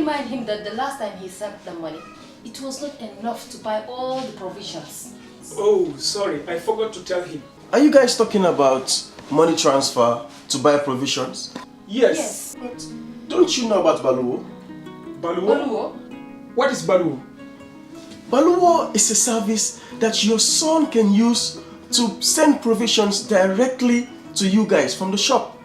remind him that the last time he sent the money, it was not enough to buy all the provisions. Oh, sorry, I forgot to tell him. Are you guys talking about money transfer to buy provisions? Yes. But Don't you know about Baluwo? Baluwo? What is Baluwo? Baluwo is a service that your son can use to send provisions directly to you guys from the shop.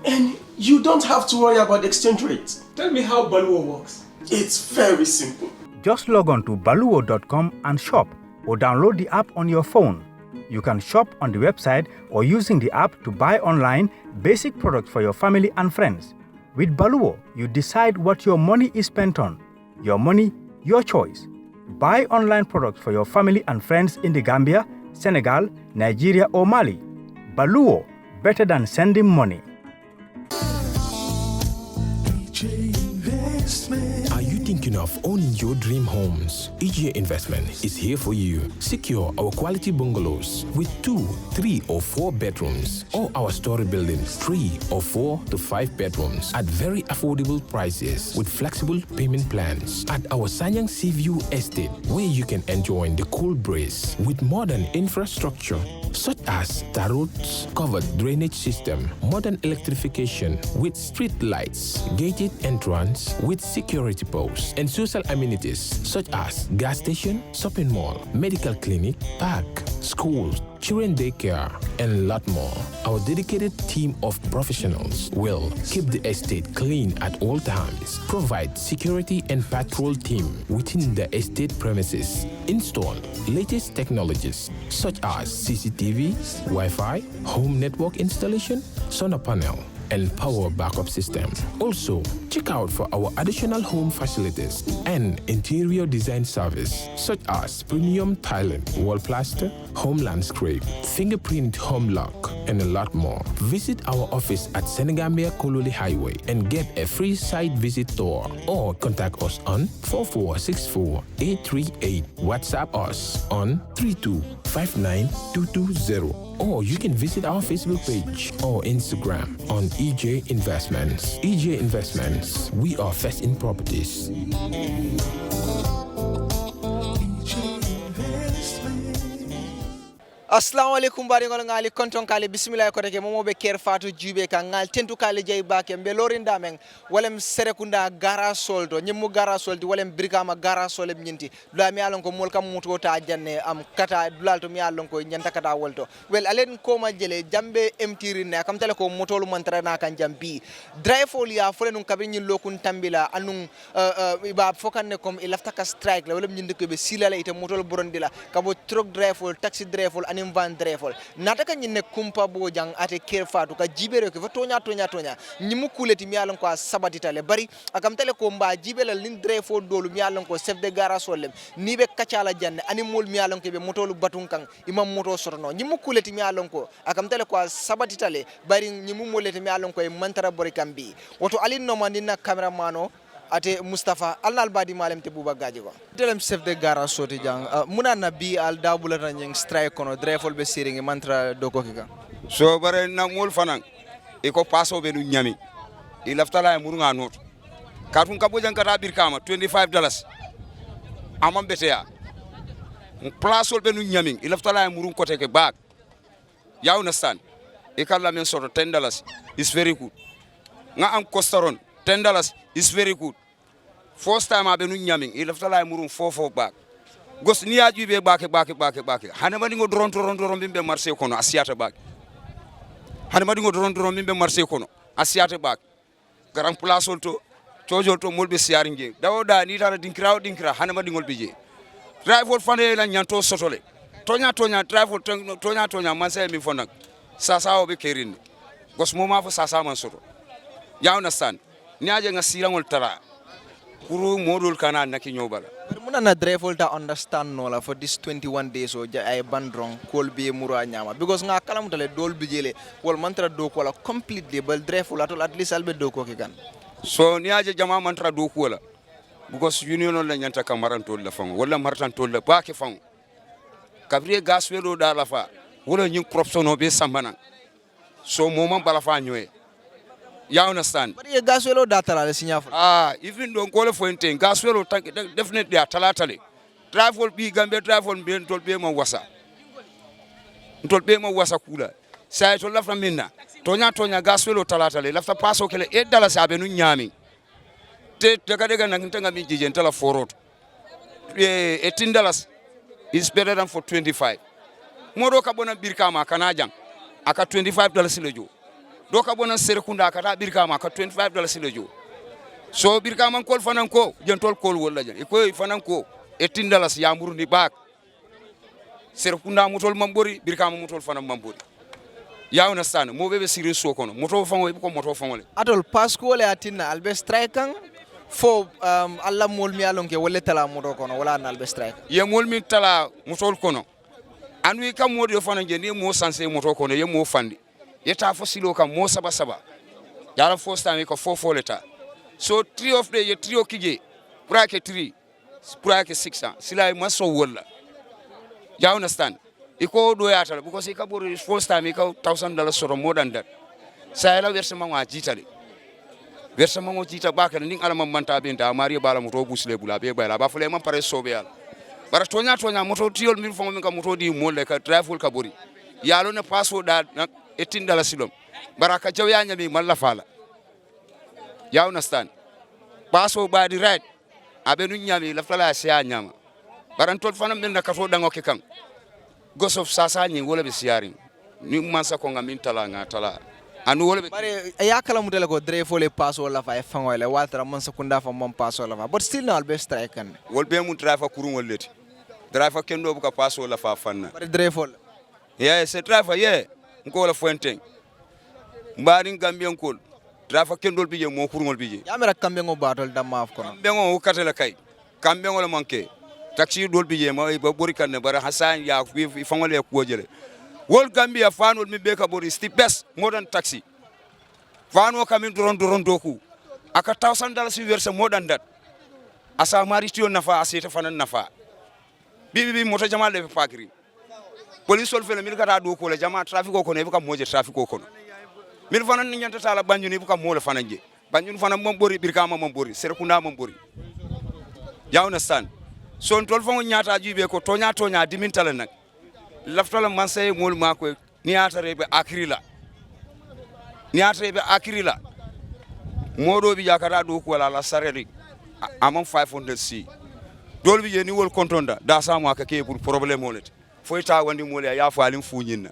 And you don't have to worry about the exchange rate. Tell me how Baluwo works. It's very simple. Just log on to baluwo.com and shop, or download the app on your phone. You can shop on the website or using the app to buy online basic products for your family and friends. With Baluwo, you decide what your money is spent on. Your money, your choice. Buy online products for your family and friends in the Gambia, Senegal, Nigeria or Mali. Baluwo, better than sending money. Are you thinking of owning your dream homes? EJ Investment is here for you. Secure our quality bungalows with 2, 3 or 4 bedrooms, or our story buildings 3 or 4 to 5 bedrooms at very affordable prices with flexible payment plans at our Sanyang Seaview Estate, where you can enjoy the cool breeze with modern infrastructure such as tar roads, covered drainage system, modern electrification with street lights, gated entrance with security posts, and social amenities such as gas station, shopping mall, medical clinic, park, schools, children daycare, and a lot more. Our dedicated team of professionals will keep the estate clean at all times, provide security and patrol team within the estate premises, install latest technologies such as CCTV, Wi-Fi, home network installation, solar panel, and power backup system. Also, check out for our additional home facilities and interior design service such as premium tiling, wall plaster, home landscape, fingerprint home lock, and a lot more. Visit our office at Senegambia Kololi Highway and get a free site visit tour, or contact us on 4464-838. WhatsApp us on 3259220. Or you can visit our Facebook page or Instagram on EJ Investments. EJ Investments, we are first in properties. Assalamu alaikum bari ngol ngali konton kali bismillah ko teke momo be ker fatu jube ka ngal tentu kali jey baake be lorinda men walem serekunda gara soldo nyimmu gara soldi walem brikama gara solem nyinti dula mi alon ko mol kam muto ta janne am kata dulalto mi alon ko nyanta kata wolto wel alen ko ma jele jambe emtiri ne kam tele ko motolu mantrana kan jambi drive folia fole nun kabin lokun tambila anun ba fokanne kom ilafta ka strike la walem nyinde ko be silala ite motol borondila kabo truck drive taxi drive anim van drefol nataka nyine kumpa bojang ate kerfatu ka jibere ko tonya nyimu kuleti mi alon ko sabati tale bari akam tele ko mba jibelal nin drefol dolu mi alon ko chef de garage wolem ni be kacala janne animol mi alon ko be motolu batun kan imam moto sorno nyimu kuleti mi alon ko akam tele ko sabati tale bari nyimu moleti mi alon ko e mantara bori kambi woto alin no mandina cameraman ate Mustafa alnal badi malem te buba gaji ko telem chef de garage soti jang muna na bi al dabula tan jeng strike kono drefol be siringi mantra do ko kika so bare na mol fanan e ko paso be nu nyami e laftala e murunga not katun kabo jang kata bir kama $25 amam beteya place be nu nyami e laftala e murun kote ke bag you understand e kala men soto $10 is very good nga am costaron $10 is very good. First time I've been nyaming, he left a line murum 4 back. Gos ni aju be back. Hanamadi go dron bimbe marse kono asiata back. Hanamadi go dron bimbe marse kono asiata back. Garam place olto tojo to molbe siaringe. Dawoda ni tara dinkra hanamadi ngol bije. Drive fane la nyanto sotole. Tonya drive tonya manse mi fonak. Sasa obe kerin. Gos moma fo sasa man soto. You understand? Niaje nga silangol tara kuru modul kana naki nyobala but muna na drefol ta understand no la for this 21 days o ay bandrong kol be mura nyama because nga kalam tale dol bijele wol mantra do ko la completely bal drefol at least albe do ko ke gan so niaje jama mantra do ko la because union la nyanta kamaran tol la fang wala martan tol la baake fang kabriye gas welo da la fa wala nyi corruption be sambana so moment bala fa nyoy You understand? But you gas well data la signaful. Even don't call for anything. Gas well definitely a talatale. Travel be Gambia travel be told be ma wasa. Told be ma wasa kula. Say to left from minna. Tonya gas well talatale. Left a pass okay $8 abenu nyami. Te daga na ntanga mi jije ntala forot. $18 is better than for 25. Modo kabona birkama kanajang. Aka $25 lejo. Doka bona serekunda aka birkama aka $25 lejo. So birkama kol fanan ko jentol kol wala jan. Iko fanan ko $18 yamburu ni bak. Serekunda mutol mambori birkama mutol fanan mambori. You understand? Mo bebe serious so kono. Moto fango ko moto fango le. Atol Pasco le atina albe strike fo alla mol mi alon ke wolle tala moto kono wala na albe strike. Ye mol mi tala mutol kono. Anu ka modi yo fanan je ni mo sanse moto kono ye mo fandi. Yeta fo silo ka mo saba. Yala first time ko 4 leta. So 3 of the ye 3 okije. Bracket 3. Bracket 6. Sila maso wala. You understand? Iko do yata because ika bori first time ika $1,000 soro more than that. Sayala versement wa jitali. Versement wa jita baka ning ala manta benta mari bala moto busle bula be bala ba fule man pare sobe yala. Bara tonya moto tiol min fongo min ka moto di molle ka travel ka bori. Yalo ne passo da $18 silom. Bara ka jaw ya nyami malla fala. You understand? Passo ba di right. Abenu nyami la fala sia nyama. Bara tol fanam min na ka to dango ke kan. Gos of sasa ni wala be siaring ni mansa ko ngamin tala ngatala anu wala be bare yakala mudela ko dre fo le pass wala fa fango le watra mansa kunda fa mom pass wala fa but still na albe strike kan wol be mu driver kurun woleti driver kendo bu ka pass wala fa fanna bare dre fo yeah c'est driver yeah ko wala fuenten mbari gambian kol driver kendo bi je mo kurun wol bi je yamera kambe ngo batol damma af kono be ngo katela kay kambe ngo la manke taxi dol bi ma ba bori kan ne bara hasan ya fi fangole ko jele wol Gambia fan wol mi be ka bori sti best modern taxi fano kamin doron doku aka $1,000 verse more than that asa mari tiyo nafa asita fanan nafa bi moto jamal le fakiri police wol fele mil kata do ko le jama traffic ko ne ka moje traffic ko no mil fanan ni nyanta tala banju ni ka mole fanan je banju fanan mom bori birkama mom bori serekunda mom bori. You understand? So ntol fango nyata jube ko tonya dimintala nak laftala manse mol mako niata rebe akrila modo bi yakata do ko la sareri amam 500c dol bi ni wol kontonda da sama ka ke pour problème molet foi ta wandi mol ya fa alim funyina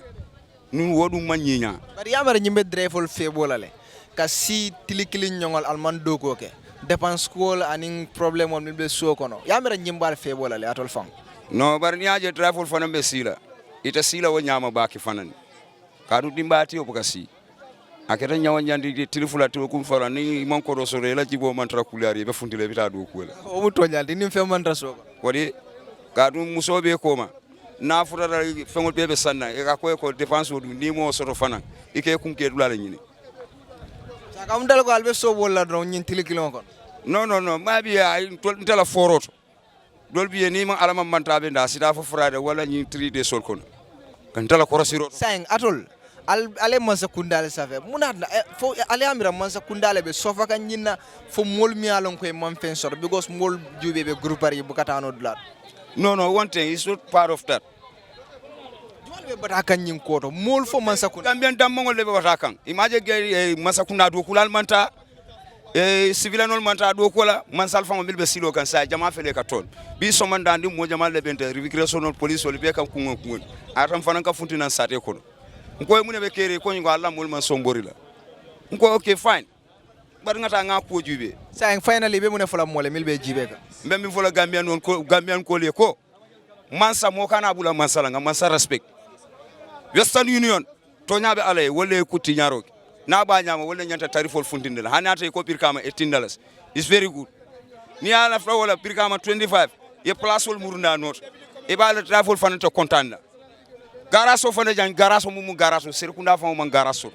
nun wodu manyinya bari yamara nyimbe drefol febolale ka si tilikili nyongol alman do ko ke dépense school aning problème on milbe so kono yamera nyimbal febola le atol fam no bar ni aje travel fana be sila ita sila wo nyama baki fanan kadu dimbati o bukasi aketa nyawa nyandi tilifula to kum fara ni man ko do so la jibo man tra kulari be fundile bita do kula o mu to nyandi ni fe man tra so wadi kadu musobe koma na furara fengol bebe sanna e ka ko dépense o ni mo so to fanan ike kunke dulala nyini kam dal ko albe so bolla don nyin tilikilo kon no mabi ay tol ntela foroto dol biye ni man alama mantabe nda sita fo frade wala nyi 3D sol kon kan tala ko rasiro sang atol ale mansa kundale safe munat fo ale amira mansa kundale be sofa kan nyinna fo mol mi alon ko man fen sor because mol jube be groupe ari bukatano dulat no one thing is not part of that be batakan nyin koto mol fo mansa kun Gambian dammo le be batakan imaje ge mansa kunda do kulal manta civilanol manta do kola mansal fango milbe silo kan sa jama fele ka tol bi so man dandi mo jama le bente recreational police wol be kam kungo atam fanan ka funtina sate ko ko mu ne be kere ko ngo Allah mol man sombori la ko okay fine bar ngata nga ko jube sa finally be mu ne fola mole milbe jibe ka mbem mi fola Gambian ko le ko mansa mo kana bula mansala nga mansa respect Western Union to nyaabe alay wolle kuti nyaro na ba nyama wolle nyanta tarifol fundindela hanata ko pirkama $18 is very good ni ala fra wala pirkama 25 e place wol murunda not e ba la trafol fanata contanda garaso fana jan garaso mumu garaso serkunda fa mo garaso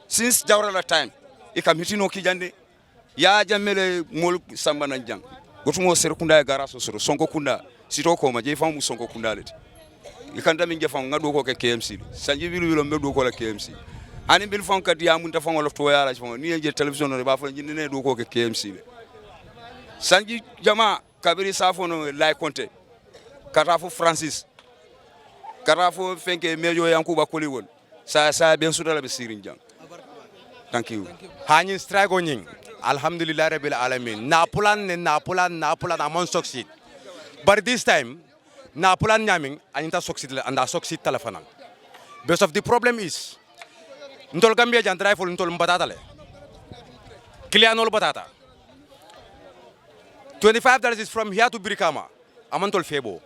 since jawrala time e kam hitino ki jande ya jammele mol samba nan jang gotumo serkunda garaso soro sonko kunda sito ko ma je famu sonko kunda leti ikanda min je fam ngado ko ke KMC sanji wilu mbe do ko la KMC ani bil fon kat ya mun ta fon wolof to yala fon ni je television no ba fon ni ne do ko ke KMC be sanji jama kabiri safono lay konte kata fo Francis kata fo fenke mejo yankuba koliwol sa ben sudala be sirin jang. Thank you. Hanyin strike on alhamdulillah rabbil alamin Napolan amon succeed but this time Napolan nyaming anita succeed and succeed telephone because of the problem is ntol Gambia jan drive ntol mbatata le Kilianol batata $25 is from here to Brikama amantol febo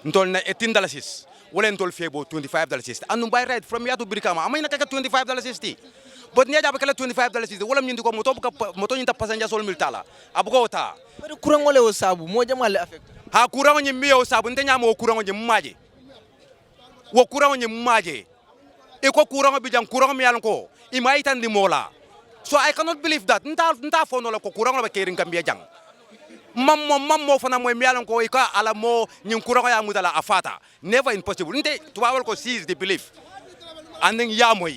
ntol na $18 wala ntol febo $25 anu buy ride from here to Brikama amay nakaka $25 but niya jabe kala $25 wala nyindi ko moto nyinta passenger sol miltala abugo ta bari kurang wala o sabu mo jamal affect ha kurang nyi miyo sabu ntenya mo kurang nyi maje wo kurang nyi maje e ko kurang bi jang kurang mi yalan ko imay tan di mola so I cannot believe that nta fono la ko kurang la kerin Gambia jang mammo fana mo mi yalan ko e ka ala mo nyin kurang ya mudala afata never impossible nte to wawol ko seize the belief and then ya moy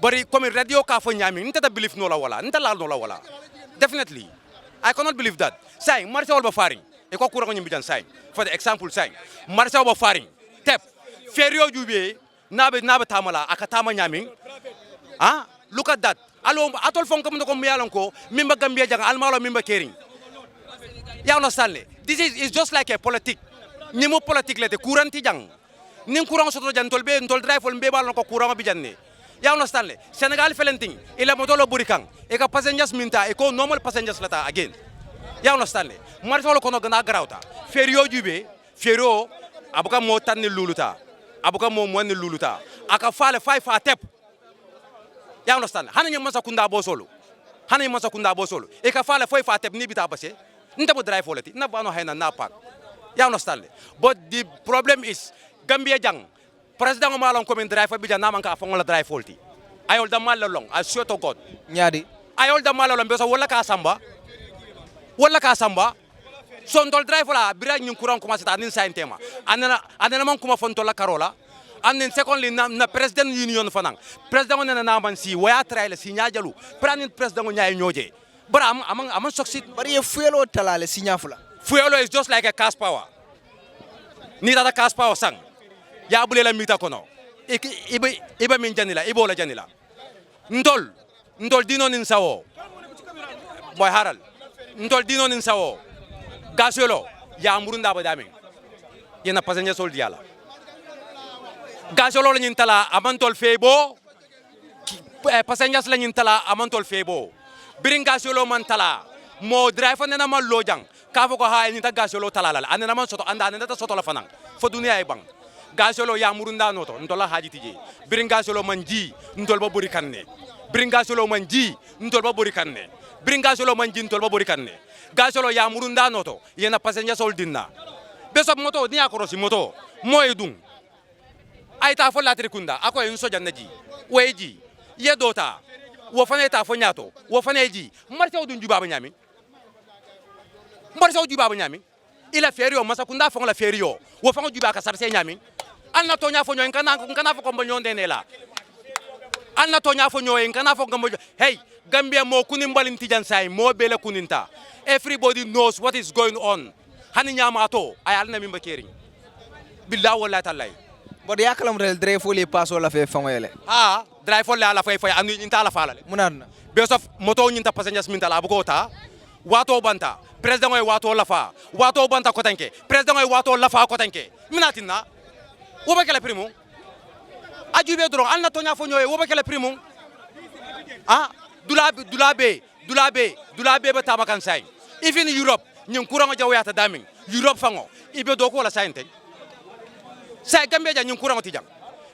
bari comme radio ka fo nyami nta believe no la wala nta la no la wala definitely I cannot believe that say marché wol ba faring e ko kurang nyi bijan say for the example say marché wol ba faring tep ferio jube nabe tamala aka tama nyami look at that alo atol fon kam ko mi yalan ko mimba Gambia jang almalo mimba kering ya understand this is just like a politic ni mo politique lete courant ti jang nin courant soto jan tol drive fol be bal ko courant bi janne ya understand Senegal felenting ila modolo burikang e ka passengers minta e ko normal passengers lata again ya understand marso ko no gana grawta ferio jube ferio abuka mo tan ni luluta abuka mo mo ni luluta aka fale 5 a tep ya understand hanan masa kunda bo solo e ka fale 5 a tep ni bita basse nta bo drive folati na bano hayna na pak ya understand but the problem is Gambia jang president malon ko men drive bi jana man ka fongola drive folti ayol da mal long I swear to God nyaadi ayol da mal long be so wala ka samba son tol drive la bira nyin courant commencé ta nin sa tema anana man kuma fon to la karola anen secondly na president union fanang president na man si waya trail si nyaajalu pranin president nyaay nyoje bara am succeed bari e fuelo talale signafula fuelo is just like a cash power ni data cash power sang ya bulela mita kono iba min janila ibola janila ndol dino nin sawo boy haral ndol dino nin sawo gasolo ya murunda ba damin yena passenger sol diala gasolo la nyin tala amantol febo passengers la nyin tala amantol febo birin gasolo man tala mo driver nena man lojang ka fo ko ha ni ta gasolo tala la anena man soto anda anena ta soto la fanang fo dunia e bang gasolo ya murunda noto ndola haji tije birin gasolo manji ndol ba buri kanne birin gasolo manji ndol ba buri kanne birin gasolo manji ndol ba buri kanne gasolo ya murunda noto yena passenger sol dinna beso moto ni akorosi moto moy dum ay ta fo latri kunda ako en so jannaji weji yedota wo fane ta fo nyato wo fane ji marché dum jubaba nyami marché jubaba nyami ila ferio masa kunda fo la ferio wo fane jubaka sarse nyami anna to nya fo nyoy kana fo ko mbo nyonde ne la anna to nya fo nyoy kana fo gambo hey Gambia mo kunin balin tijan say mo bele kuninta everybody knows what is going on hani nyama to ay alna mi mbakering billahi wallahi taala bod yakalam rel drive foli passo la fe fangoyele drive foli ala fay anu inta la falale munadna besof moto nyinta passengers minta la bugo ta wato banta president oy wato lafa wato banta ko tanke president oy wato lafa ko tanke minatina wo ba kala primo ajube dron alna to nya fo nyoy wo ba kala primo dulabe ba tamakan say even Europe nyim kurang jaw yata daming Europe fango ibe do ko wala sayente say Gambia ja nyim kurang tijang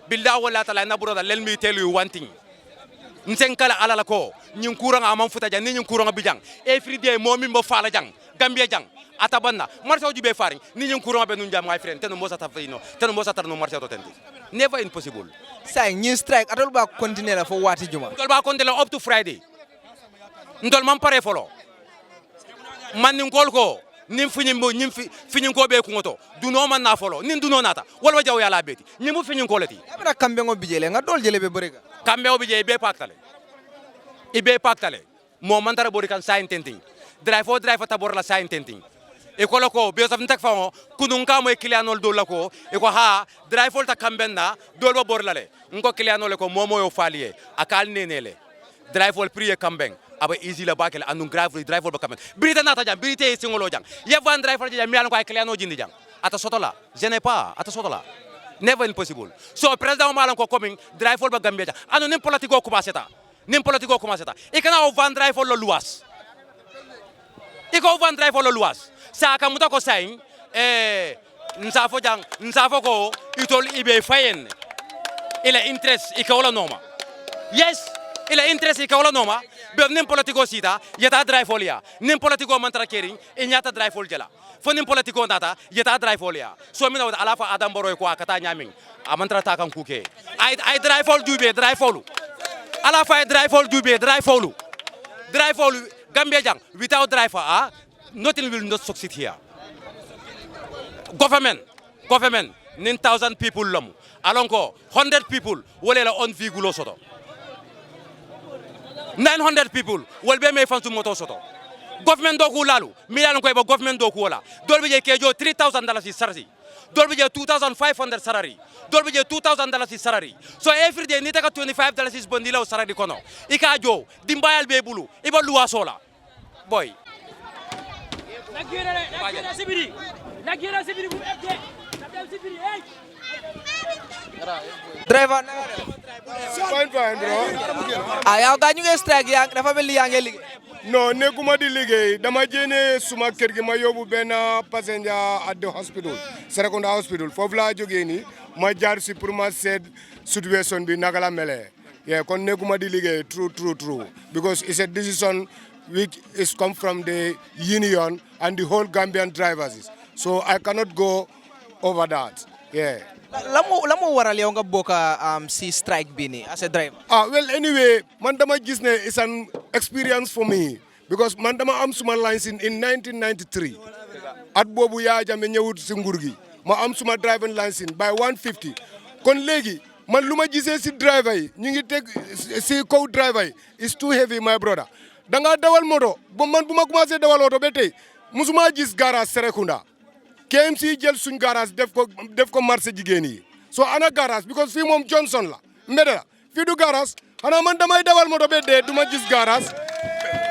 billahi wala taala na broda let me tell you one thing nsen kala alala ko nyim kurang amam futa jang nyim kurang bijang every day momi mbo fala jang Gambia jang atabanna marso jube faring ni nyim kurang be nun jam my friend teno mosa tafino teno mosa tarno marso to tenti never impossible say new strike atol ba continue la fo wati juma tol ba continue up to Friday ndol man pare folo man ni ngol ko nim fini ko be ko ngoto du no man na folo nin du no nata wala jaw yala beti ni mu fini ko lati abra kambe ngo bijele nga dol jele be berega kambe obi je be paktale ibe paktale mo mantara bori kan sain tenting drive ta bor la sain tenting e ko lako be saf ntak famo kunun ka moy clientol do lako e ko ha drive ta kambenna do ba bor lale ngo clientol ko momo yo falié akal nenele drive prier kambeng aba easy la bakel andun drive ba kamben brita nata jam brite singolo jang yevan drive jam mi an ko ay client jindi jang ata sotola je n'ai pas ata sotola never impossible so president malan ko coming drive ba gambia jang anu nim politico commencé ta e kana o van drive lo luas e ko van drive lo luas sa ka muta ko sain nsafo ko itol ibe fayen ila interest e ka wala noma yes ila interest e ka wala noma be nim politico sita yata drive folia nim politico mantra kering e nyata drive fol jela fo nim politico data yata drive folia so mi na ala fa adam boroy ko akata nyamin amantra ta kan kuke ay drive fol jube drive folu ala fa drive fol jube drive folu gambia jang without drive nothing will not succeed here government 9,000 people lamu alonko 100 people wole la on vigulo soto 900 people wolbe me fansu moto soto government do ku lalu mi lan ko ba government do ku wala dolbe je kejo $3,000 sarasi dolbe je $2,500 salary dolbe je $2,000 salary so every day ni taka $25 is bondila salary kono ika jo dimbayal be bulu iba luwa sola boy driver fine bro yow ga ñu ngi strike yaa dafa mel ni yaa ngi liggéey non nekkuma di liggéey dama jéene suma kër gi ma yóbbu benn passenger at the hospital Serekunda hospital foofu laa jógee nii ma jaar si pour ma seet situation bi naka la melee kon nekkuma di liggéey true because it's a decision which is come from the union and the whole Gambian drivers so I cannot go over that Lamo waral yow nga bokk si strike bi ni as a driver well anyway man dama gis ne it's an experience for me because man dama am suma license in 1993 at boobu Yaya Jammeh ñëwut si nguur gi ma am suma driving license by 150 kon léegi man lu ma gisee si driver yi ñu ngi teg si kaw driver yi is too heavy my brother da nga dawal moto ba man bu ma commencé dawal oto ba tey musuma gis garage Serekunda KMC jël suñ garage def ko marché jigéen yi so ana garage because fii moom Johnson la mbede la fii du garage xanaa man damay dawal moto be dee du ma gis garage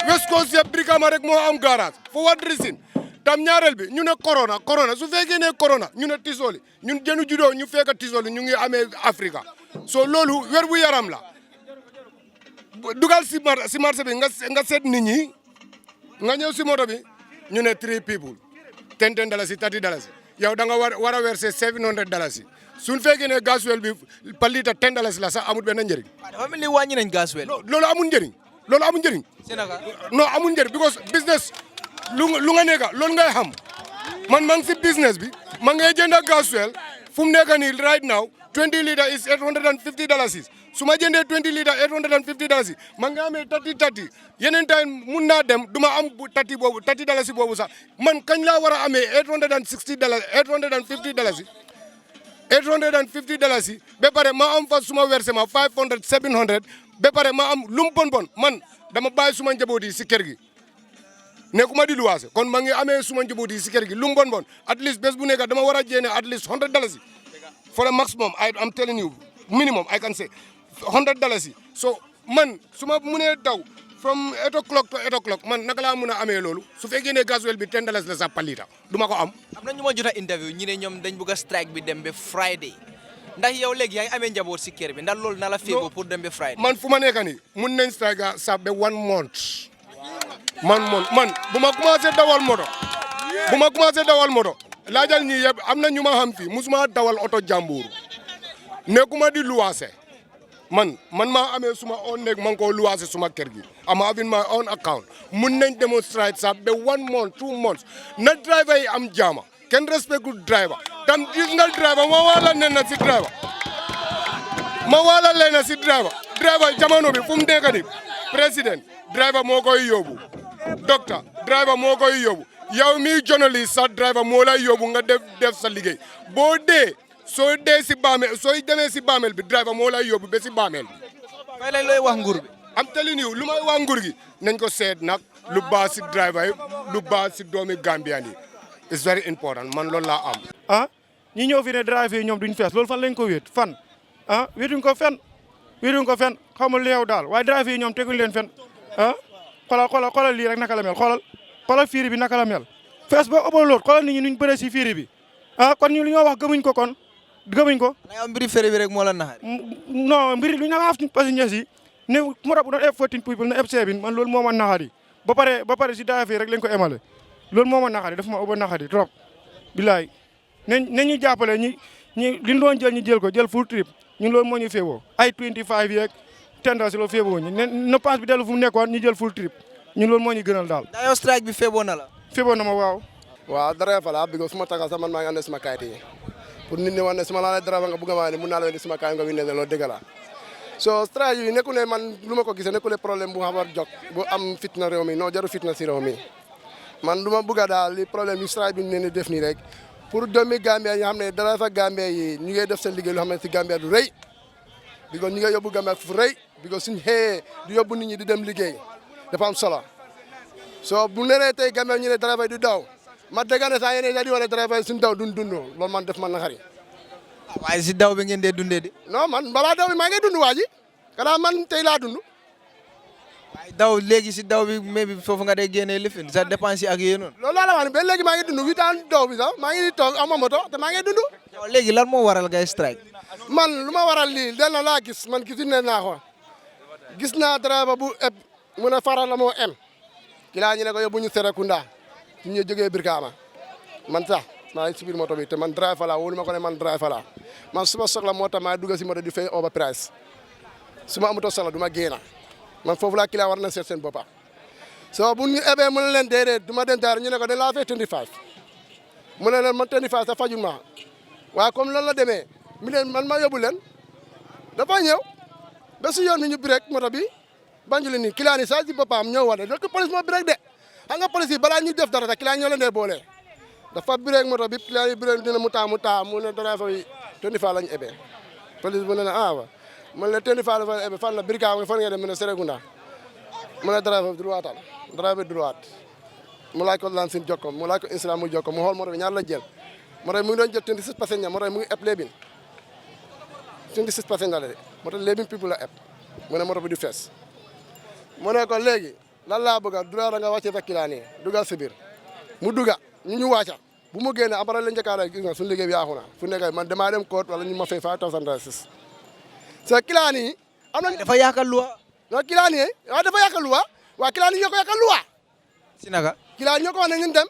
West Coast yëpp Brikama rek moo am garage for what reason tam ñaareel bi ñu ne corona su fekkee ne corona ñu ne tisoli ñun jënu juddoo ñu fekk tisoli ñu ngi amee Africa so loolu wér bu yaram la dugal si marché bi nga seet nit ñi nga ñëw si moto bi ñu ne 3 people $10 $30 yow da nga war a verser $700 suñ fekkee ne gasoil bi par litre $10 la sax amul benn njëriñ. dafa mel ni wàññi nañ gasoil. loolu amul njëriñ non amul njëriñ because business lu nga nekk loolu ngay xam man maa ngi si business bi ma ngay jënd gasoil fu mu nekk nii right now 20 litres is $850 su ma jëndee 20 litres $850 ma nga amee 30 yeneen time mun naa dem du ma am $30 boobu sax man kañ laa war a amee $850 ba pare ma am fa suma versement $500 $700 ba pare ma am lu mu bon man dama bàyyi suma njaboot yi si kër gi nekkuma di luwaase kon ma ngi amee suma njaboot yi si kër gi lu mu bon at least bés bu nekk dama war a jéene at least $100 for the maximum I'm telling you minimum I can say $100 so man su ma munee daw from 8 o'clock to 8 o'clock man naka laa mun a amee loolu su fekkee ne gasoil bi $10 la sax par litre du ma ko am na ñu ma jot a interview ñi ne ñoom dañ bëgg a strike bi dem ba Friday ndax yow léegi yaa ngi amee njaboot si kër bi ndax loolu na la féego pour dem ba Friday man fu ma nekk nii mun nañ strike sax ba 1 month man bu ma commencé dawal moto laajal ñi yëpp am na ñu ma xam fii musuma dawal oto jàmbur nekkuma di luwaase man maa amee suma own nekk man koo luwaase suma kër gi ama having my own account mun nañ demonstrate sax ba 1 month 2 months na driver yi am jaama kenn respectul driver tam gis nga driver ma wala leen na si driver jamono bi fu mu nekk ni président driver moo koy yóbbu docteur driver moo koy yóbbu yow mi journaliste sa driver moo lay yóbbu nga def sa liggéey boo dee soo demee si baamel bi driver moo lay yóbbu ba si baamel bi fay lañ looy wax nguur bi. am telling you lu may wax nguur gi nañ ko seet nag lu baax si driver yi lu baax si doomi Gambian yi it's very important man loolu laa am. ñi ñëw fi ne driver yi ñoom duñ fees loolu fan lañ ko wéet fan wéetuñ ko fen xamul li yow daal waaye driver yi ñoom teguñ leen fen xoolal lii rek naka la mel xoolal fiiri bi naka la mel fees ba ëppaloot xoolal nit ñi nuñ bëree si fiiri bi kon ñu lu ñoo wax gëmuñ ko kon gëmuñ ko. ay mbiri fere bi rek moo la naxari. non mbiri lu ñu la wax passengers yi ne mu rab na F14 people na F7 man loolu moo ma naxari ba pare si driver yi rek lañ ko émale loolu moo ma naxari dafa ma ëpp naxari trop bilaay ne ñu jàppale ñi liñ doon jël ñu jël ko jël full trip ñun loolu moo ñu féewoo ay 25 yeeg $10 loolu féewoo ñu ne passe bi dellu fu mu nekkoon ñu jël full trip ñun loolu moo ñu gënal daal. daa yow strike bi féewoo na la. féewoo na ma waaw. waaw driver la because suma taga sax man maa ngi ande suma kayit yi pour nit ñi wax ne suma laa driver nga bëgg maa ne mun naa la indi suma kayit nga wine loolu dëgg la so strike yi nekkul ne man lu ma ko gisee nekkul ne problème bu xabar jog bu am fitna réew mi non jaru fitna si réew mi man lu ma bëgg daal li problème yu strike bi ñu ne def nii rek pour doomi Gambia yi nga xam ne driver Gambia yi ñu ngi def seen liggéey loo xam ne si Gambia du rëy because ñu ngi yóbbu Gambia fu rëy because suñu xëyee di yóbbu nit ñi di dem liggéey dafa am solo so bu neree tey Gambia ñu ne driver du daw ma dégg ne sax yéen di wane driver suñu daw duñ dund loolu man def man na xari waaye si daw bi ngeen dee dundee di. non man balaa daw bi maa ngi dund waa ji kanaa man tey laa dund. waaye daw léegi si daw bi mais bi foofu nga dee génnee lifin sa dépense yi ak yéen noonu. loolu laa la wax ne ba léegi maa ngi dund 8 ans daw bi sax maa ngi toog am moto te maa ngi dund. yow léegi lan moo waral ngay strike. man lu ma waral lii den na laa gis man gisuñ ne naa ko gis naa driver bu eb mu ne faral la moo em ki laa ñu ne ko yóbbu ñu Serekunda su ñu jógee Brikama man sax maa ngi si biir moto bi te man driver la wóolu ma ko ne man driver la man su ma soxla moo tax maa dugg si moto di fay over price su ma amutoon soxla du ma génn man foofu laa client war na seet seen boppa so bu ñu ebee mu ne leen déedéet du ma dem daar ñu ne ko dañ laa fay 25 mu ne leen man 25 sax fajul ma waaye comme loolu la demee mi leen man ma yóbbu leen dafa ñëw ba si yoon bi ñu break moto bi Banjul nii client yi sax si boppam ñëw wane donc police moo break de xam nga police yi balaa ñu def dara sax client ñoo leen dee boole dafa break moto bi client yi break dina mu taa mu ne driver yi 25 lañu ebee police bu ne waaw mu ne 25 la fa ebe fan la Brikama fan nga dem mu ne Serekunda mu ne driver droite mu laaj ko lan sin jokko mu laaj ko instant mu jokko mu xool moto bi ñaar la jël moto bi mu ngi doon jël 26 passengers moto bi mu ngi eb leebin 26 passengers la de moto leebin people la eb mu ne moto bi du fees mu ne ko léegi lan laa bëgg a dura nga wàcce fa kilaan yi dugal si biir mu duga ñu wàcca bu mu génne après la njëkkaara gis nga suñu liggéey bi yaaxu na fu nekk man damaa dem court wala ñu ma fay $5,000 sa kilaan yi am nañ dafa yaakal loi non kilaan yi waaw dafa yaakal loi waa kilaan yi ñoo ko yaakal loi si naka kilaan ñoo ko wax ne ñun dem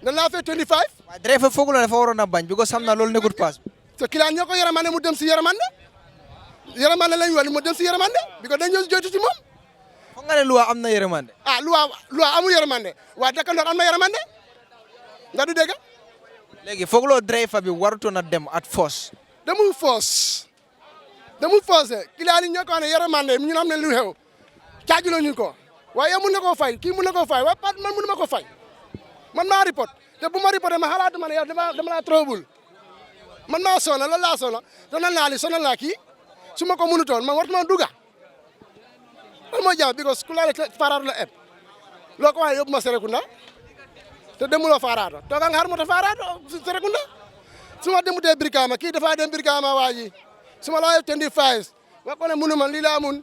dañ laa fay 25 waaye driver foogul ne dafa waroon a bañ bi ko xam na loolu nekkul paas sa kilaan ñoo ko yaramande mu dem si yaramande lañ wali mu dem si yaramande bi ko dañ ñëw joytu ci moom foog nga ne loi am na yërmande loi amul yaramande waa dëkkandoor am na yaramande nga du dégg léegi foogloo driver bi warutoon a dem at force demul force kilaan yi ñoo ko wax ne yaramande ñu xam ne lu xew caajuloo ñu ko waaye mun na koo fay kii mun na koo fay waaye pat man mënu ma ko fay man maa report te bu ma reporté ma xalaatuma ne yow dama laa trouble man maa sona lan laa sona sonal naa li sonal naa kii su ma ko mënutoon man wartu ma dugga lan mooy jàmm because ku laale Faraatu la eb loo ko waxee yóbbu ma Serekunda te demuloo Faraatu tooga nga xar moto Faraatu Serekunda su ma demutee Brikama kii dafa dem Brikama waa ji su ma laa 25 wa ko ne mënu ma lii laa mun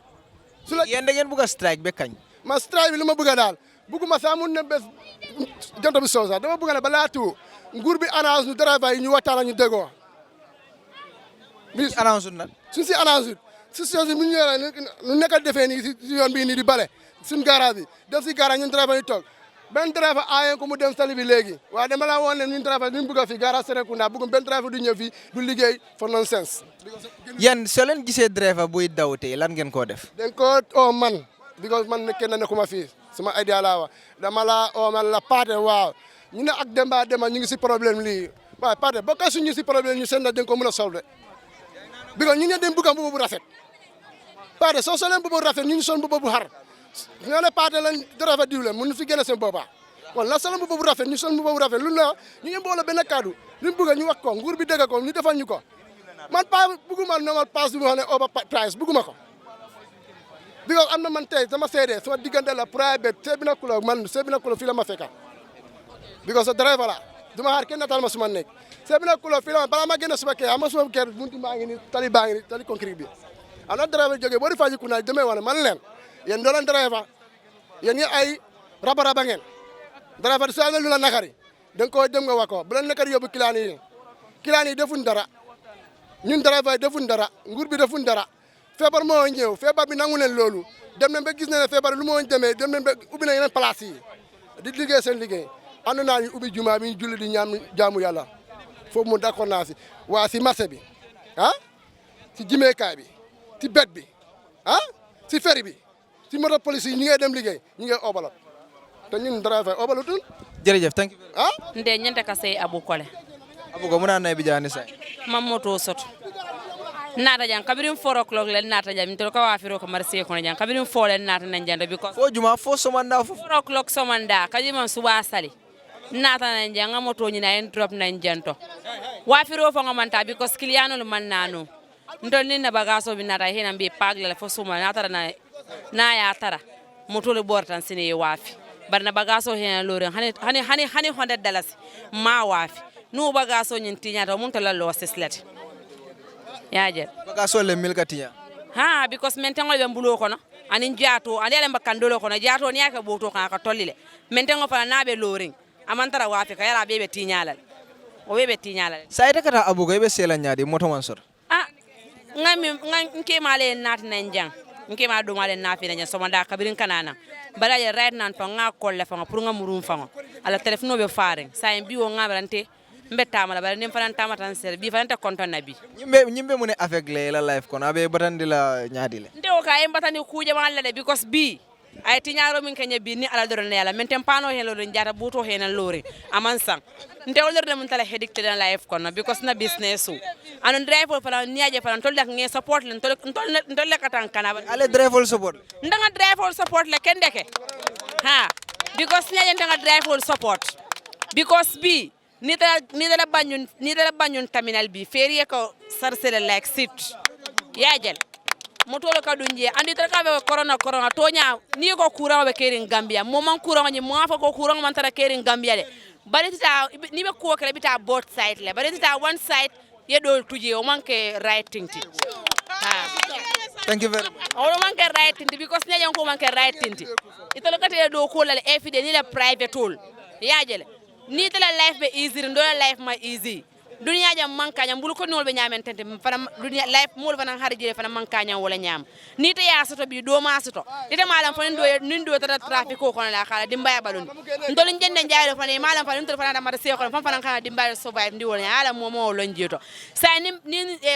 su la yéen da ngeen bëgg a strike ba kañ ma strike bi lu ma bëgg a daal bëgguma sax mun ne bés jant bi soo sax dama bëgg ne balaa tout nguur bi annonce ñu driver yi ñu waxtaan ñu déggoo bi annonce nag suñ si annonce si mu ñu yore nu nekk defee nii si yoon bii nii di bale suñ garage bi def si garage ñun driver yi toog benn driver aaye ko mu dem sali bi léegi waaye dama la woon ne ñun driver ñu bëgg a fii garage Serekunda bëggum benn driver du ñëw fii du liggéey for nonsense yéen soo leen gisee driver buy daw tey lan ngeen koo def dañ ko man because man kenn nekkuma fii suma idea laa wax dama la man la paate waaw ñu ne ak demba ñu ngi si problème lii waaye paate bokka suñu si problème ñu seen na dañ ko mën a solde because ñu ne dañ bëgg mbubu bu rafet paate soo solee mbubu bu rafet ñu sol mbubu bu xar ñoo ne paate lañ driver diw leen mun fi génne seen boppa kon la sol mbubu bu rafet ñu sol mbubu bu rafet lu la ñu ngi mboole benn kaddu lu ñu bëgg ñu wax ko nguur bi dégg ko ñu defal ñu ko man pa bëgguma normal pass bu xam ne over price bëgguma ko because am na man tey sama seede sama diggante la private Sebinakula man Sebinakula fii la ma fekka because driver la duma xaar kenn natal ma suma nekk Sebinakula fii la ma balaa ma génn suma kër ama suma kër buntu baa ngi ni tali baa ngi ni tali concrete bi am na driver jógee boo di faji ku naa demee wane man leen yéen doo leen driver yéen ñi ay raba ngeen driver su amee lu la nakari da nga ko dem nga wax ko bu leen nakari yóbbu kilaan yi defuñ dara ñun driver yi defuñ dara nguur bi defuñ dara feebar moo ñëw feebar bi nangu leen loolu dem nañ ba gis na ne feebar lu moo demee dem nañ ba ubbi na yeneen place yi di liggéey seen liggéey ànd naa ñu ubbi jumaa bi ñu julli di ñaan jaamu yàlla foofu mu d'accord naa si waa si marché bi si jimeekaay bi si bet bi si ferry bi si moto police yi ñu ngi dem liggéey ñu ngi obalot te ñun driver obalutul jërëjëf thank you nde ñante ka sey abu kole abu ko muna nay bijani say mam moto soto nata jang kabirin 4 o'clock len nata jam to ko wafiro ko marse ko jang kabirin 4 len nata nan janda because fo juma fo somanda fo 4 o'clock somanda kaji man suba sali nata nan jang moto ni na en drop nan janto wafiro fo ngamanta because kiliano man nanu ndol ni na bagaso bi nata hena be pagle fo suma nata na ya tara moto le bortan sine wafi barna bagaso hena lore hani $100 ma wafi no bagaso nyin tinyata mun tala lo seslet yaje bagaso le milka tinya because mentengo be mbulo kono anin jaato ali ale mbakandolo kono jaato ni aka boto kan ka tollile mentengo fana nabe loring amantara wafi ka yala bebe tinyalal o bebe tinyalal sayta kata abugo be sela nyaade moto man sor nke male nat nanjang nke ma do male nafi nanjang somanda kabirin kanana bala ye right nan fa nga kolle fa pour nga murum fa ala telefono be faring say bi wo ngabrante mbetta mala bala nim fanan tamatan ser bi fanata konton nabi nyimbe mu ne avec la life kono abe batandi la nyaadi le nde o ka e batandi kuje mala de because bi ay tiñaro min kanya bi ni ala doron yala men tempano helo don jata buto henan lori aman sang nde o lorde mun tala hedik den life kono because na business so anon driver fala niaje fala tol dak nge support len tol le katan kana ale driver support ndanga driver support le kendeke because niaje ndanga driver support because bi ni dala banyun terminal bi ferie ko sarsele like sit yajel motolo ka dunje andi tra ka be corona tonya ni ko courant be kerin Gambia mo man courant ni mo fa ko courant man tara kerin Gambia de bari ta ni be ko kala bita both side le bari ta one side ye do tuje o man ke writing ti thank you very much o man ke writing ti because ne ko man ke writing ti itolo ka te do ko la FD ni la private tool yajele ni tala life be easy ndo life ma easy dunya jam mankanya mbul ko nol be nyamen tente fana dunya life mul fana harje fana mankanya wala nyam ni te ya soto bi do ma soto ite malam fana ndo tata traffic ko kono la kala dimbaya balon ndol njende njaayro fana malam fana ndol fana da mata se ko fana kana dimbaya survive ndi wala ala momo lonjeto sa ni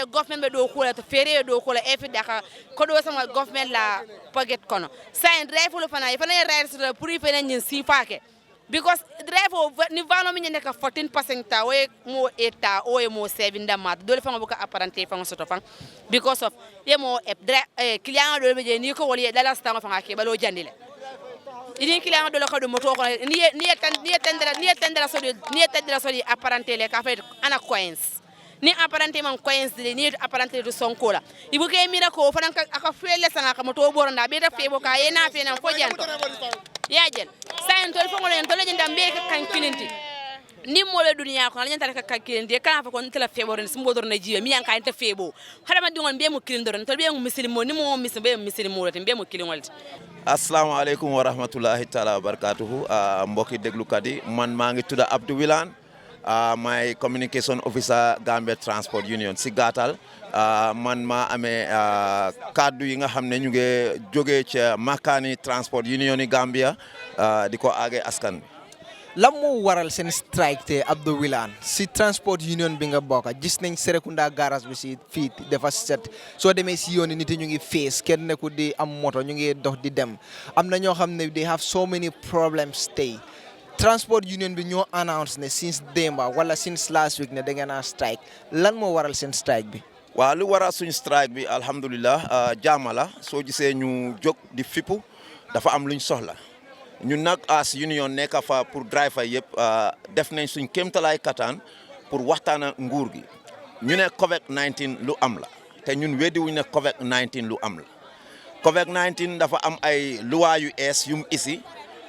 government be do ko la to fere do ko la e fi daka ko do sama government la pocket kono sa en drive fana right pour fana nyin sifake because driver ni vano mi nyaka 14% ta we mo eta o mo 7 da mat dole fanga buka apparente fanga soto fang because of ye mo client dole be je ni ko woli dala stanga fanga ke balo jandile ini client dole ko do moto ko ni tendera so di apparente le ka fa ana coins ni apparente man coins ni apparente do sonkola ibuke mira ko fana aka fele sana ka moto boranda be ta febo ka yena fe nan fo janto yajel sayen tol fongo len tol jinda mbeke kan kilinti ni mo le dunya ko la nyanta ka kilinti kana fa ko ntela febo ren simbo dor na jiya mi yanka enta febo hala ma dingon be mo kilindor tol be mo muslimo ni mo muslimo le be mo kilingol assalamu alaykum wa rahmatullahi ta'ala wa barakatuhu mbokki deglu kadi man ma ngi tuda Abdou Wilane my communication officer Gambia Transport Union si gatal man ma amee kaddu yi nga xam ne ñu ngi jógee ca Makani Transport Union yi Gambia di ko aage askan bi. lan moo waral seen strike te Abdou Wilane si transport union bi nga bokk gis nañ Serekunda garage bi si fii dafa set soo demee si yoon nit ñu ngi face kenn nekkul di am moto ñu ngi dox di dem am na ñoo xam ne they have so many problems tey transport union bi ñoo announce ne since démba wala since last week ne da ngeen a strike lan moo waral seen strike bi. waaw lu waral suñu strike bi alhamdulilah jaama la soo gisee ñu jóg di fippu dafa am luñ soxla ñun nag as union nekk fa pour driver yëpp def nañ suñ kéemtalaay kataan pour waxtaan nguur gi ñu ne Covid-19 lu am la te ñun weddi wuñ ne Covid-19 lu am la COVID-19 dafa am ay loi yu ees yum isi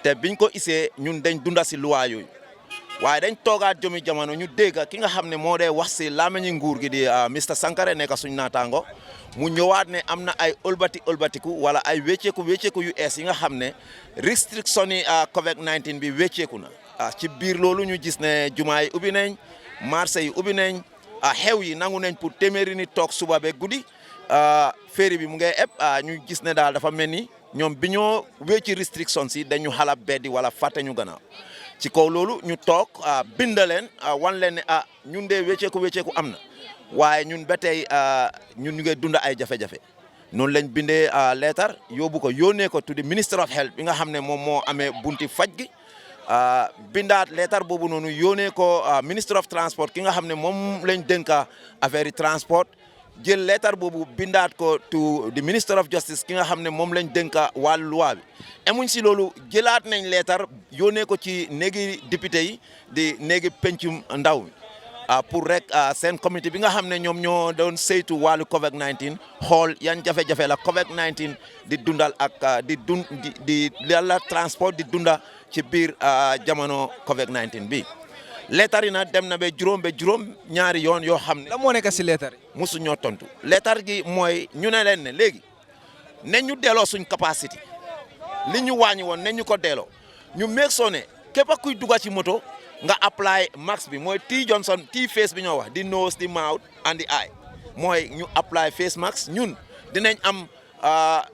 te biñ ko isee ñun dañ dunda si loi yooyu waaye dañ toogaat jomi jamono ñu dégg ki nga xam ne moo dee wax si làmmiñi nguur gi di Mr Sankare nekk suñ naataango mu ñëwaat ne am na ay ëlbatiku wala ay wécceeku yu ees yi nga xam ne restriction yi COVID-19 bi wécceeku na ci biir loolu ñu gis ne jumaa yi ubbi nañ marché yi ubbi nañ xew yi nangu nañ pour téeméeri nit toog suba be guddi féeri bi mu ngay eb ñu gis ne daal dafa mel ni ñoom bi ñoo wécci restriction si dañu xala beddi wala fàtte ñu gannaaw ci kaw loolu ñu toog bind leen wan leen ne ñun de wécceeku am na waaye ñun ba tey ñun ñu ngi dund ay jafe-jafe noonu lañ bindee leetar yóbbu ko yónnee ko to the Minister of Health bi nga xam ne moom moo amee bunti faj gi bindaat leetar boobu noonu yónnee ko Minister of Transport ki nga xam ne moom lañ dénka affaire yi transport jël leetar boobu bindaat ko to the Minister of Justice ki nga xam ne moom lañ dénka wàllu loi bi emuñ si loolu jëlaat nañ leetar yónnee ko ci néegi député yi di néegi pencum ndaw mi pour rek seen comité bi nga xam ne ñoom ñoo doon saytu wàllu COVID-19 xool yan jafe-jafe la COVID-19 di dundal ak di la transport di dunda ci biir jamono COVID-19 bi leetar yi nag dem na ba juróom ñaari yoon yoo xam ne. la moo nekk si leetar yi. mosu ñoo tontu leetar gi mooy ñu ne leen ne léegi ne ñu delloo suñ capacité li ñu wàññi woon ne ñu ko delloo ñu meeg soo ne képp kuy dugg ci moto nga apply mask bi mooy T Johnson T face bi ñoo wax di nose di mouth and the eye mooy ñu apply face mask ñun dinañ am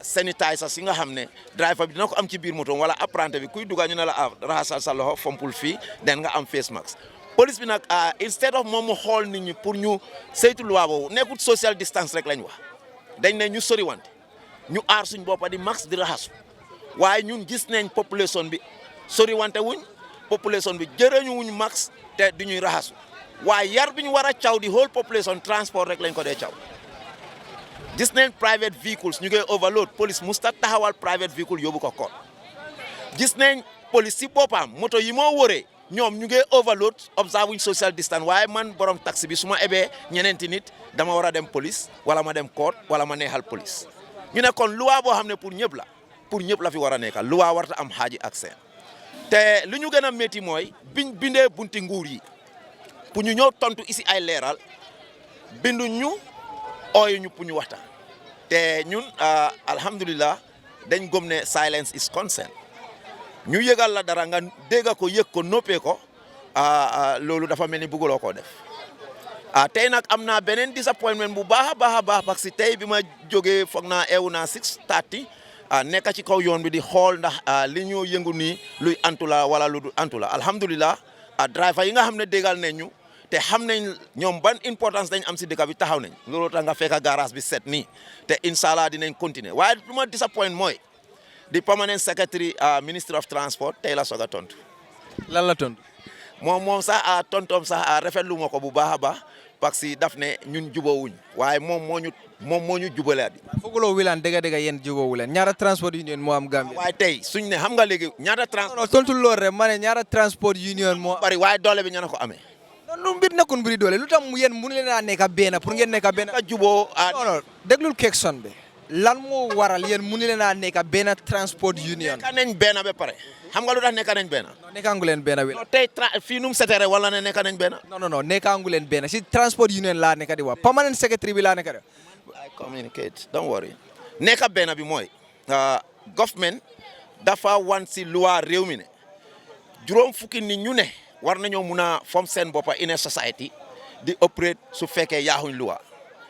sanitizer si nga xam ne driver bi dina ko am ci biir moto wala apprenti bi kuy dugg ñu ne la raxasal sa loxo fompul fii den nga am face mask. police bi nag instead of moom mu xool nit ñi pour ñu saytu loi boobu nekkul social distance rek lañ wax dañ ne ñu sori wante ñu aar suñ boppa di max di raxasu waaye ñun gis nañ population bi sori wante wuñ population bi jërëñu wuñ max te du ñuy raxasu waaye yar bi ñu war a caw di whole population transport rek lañ ko dee caw gis nañ private vehicles ñu ngi overload police musta taxawal private vehicle yóbbu ko koot gis nañ police si boppam moto yi moo wëree ñoom ñu ngi overload observe wuñ social distance waaye man borom taxi bi su ma ebee ñeneenti nit dama war a dem police wala ma dem koot wala ma neexal police ñu ne kon loi boo xam ne pour ñëpp la fi war a nekkal loi warta am xaaji ak seen te lu ñu gën a métti mooy biñ bindee bunti nguur yi pour ñu ñëw tontu isi ay leeral bindu ñu ooyu ñu pour ñu waxtaan te ñun alhamdulillah dañ gëm ne silence is consent ñu yëgal la dara nga dégg ko yëg ko noppee ko loolu dafa mel ni bëgguloo koo def tey nag am naa beneen disappointment bu baax a baax parce que tey bi ma jógee foog naa eewu naa 6:30 nekk ci kaw yoon bi di xool ndax li ñu yëngu nii luy antu la wala lu du antu la alhamdulilah driver yi nga xam ne déggal nañ ñu te xam nañ ñoom ban importance dañ am si dëkk bi taxaw nañ loolu tax nga fekk garage bi set nii te incha allah dinañ continuer waaye lu ma disappoint mooy di permanent secretary ministry of transport tey la soog a tontu. lan la tontu. moom sax tontoom sax rafetlu ma ko bu baax a baax parce que daf ne ñun jubóowuñ waaye moom moo ñu jubaleat. fooguloo Wilane dëgg yéen jubóowu leen ñaata transport union moo am Gambia. waaye tey suñ ne xam nga léegi ñaata transport. tontu loolu rek ma ne ñaata transport union moo. bari waaye doole bi ña ko amee. non mbir nekkul mbiri doole lu tax yéen mënu leen a nekk benn pour ngeen nekk benn. nga jubóo non déglul question bi lan moo waral yéen mënu leen a nekk benn transport union. nekk nañ benn ba pare xam nga lu tax nekk nañ benn. non nekkaangu leen benn wi. non tey fii nu mu setere wala ne nekk nañ benn. non nekkaangu leen benn si transport union laa nekk di wax permanent secretary bi laa nekk di. I communicate don't worry nekk benn bi mooy government dafa wan si loi réew mi ne juróom fukki nit ñu ne war nañoo mun a form seen boppa in a society di operate su fekkee yaaxuñ loi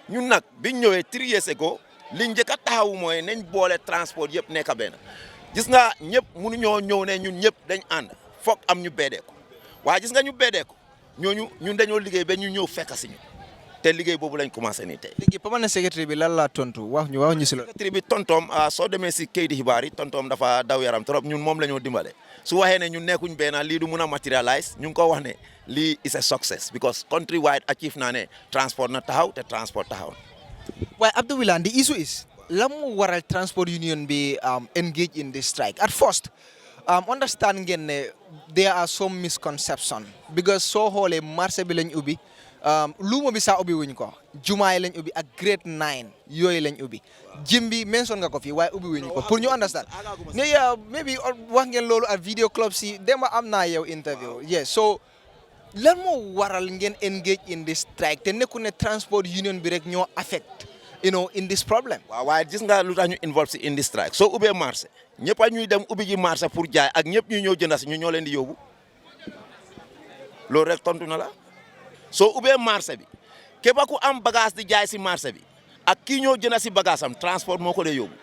ñun nag biñ ñëwee 3 years ago li njëkk a taxawu mooy nañ boole transport yëpp nekk benn gis nga ñëpp mënuñoo ñëw ne ñun ñëpp dañ ànd foog am ñu beedeeku waaye gis nga ñu beedeeku ñun dañoo liggéey ba ñu ñëw fekk si ñu te liggéey boobu lañ commencé nii tey. léegi permanent secretary bi lan la tontu wax ñu si loolu. secretary bi tontoom soo demee si kayiti xibaar yi tontoom dafa daw yaram trop ñun moom la ñoo dimbale su waxee ne ñun nekkuñ benn lii du mun a materialize ñu ngi ko wax ne lii is a success because country wide achieve naa ne transport na taxaw te transport taxaw na. waaye Abdou Wilane the issue is lan moo waral transport union bi engage in this strike at first understand ngeen ne there are some misconception because soo xoolee marché bi lañ ubbi luuma bi saa ubbi wuñ ko jumaay lañ ubbi ak grade 9 yooyu lañ ubbi gym bi mention nga ko fii waaye ubbi wuñ ko pour ñu understand ne maybe wax ngeen loolu ak video club si dema am naa yow interview yes so lan moo waral ngeen engage in this strike te nekku ne transport union bi rek ñoo affect in this problem. waaw waaye gis nga lu tax ñu involve si in this strike soo ubbee marché ñëpp a ñuy dem ubbi ji marché pour jaay ak ñëpp ñu ñëw jënd si ñu ñoo leen di yóbbu loolu rek tontu na la soo ubbee marché bi képp ku am bagage di jaay si marché bi ak kii ñoo jënd si bagage am transport moo ko dee yóbbu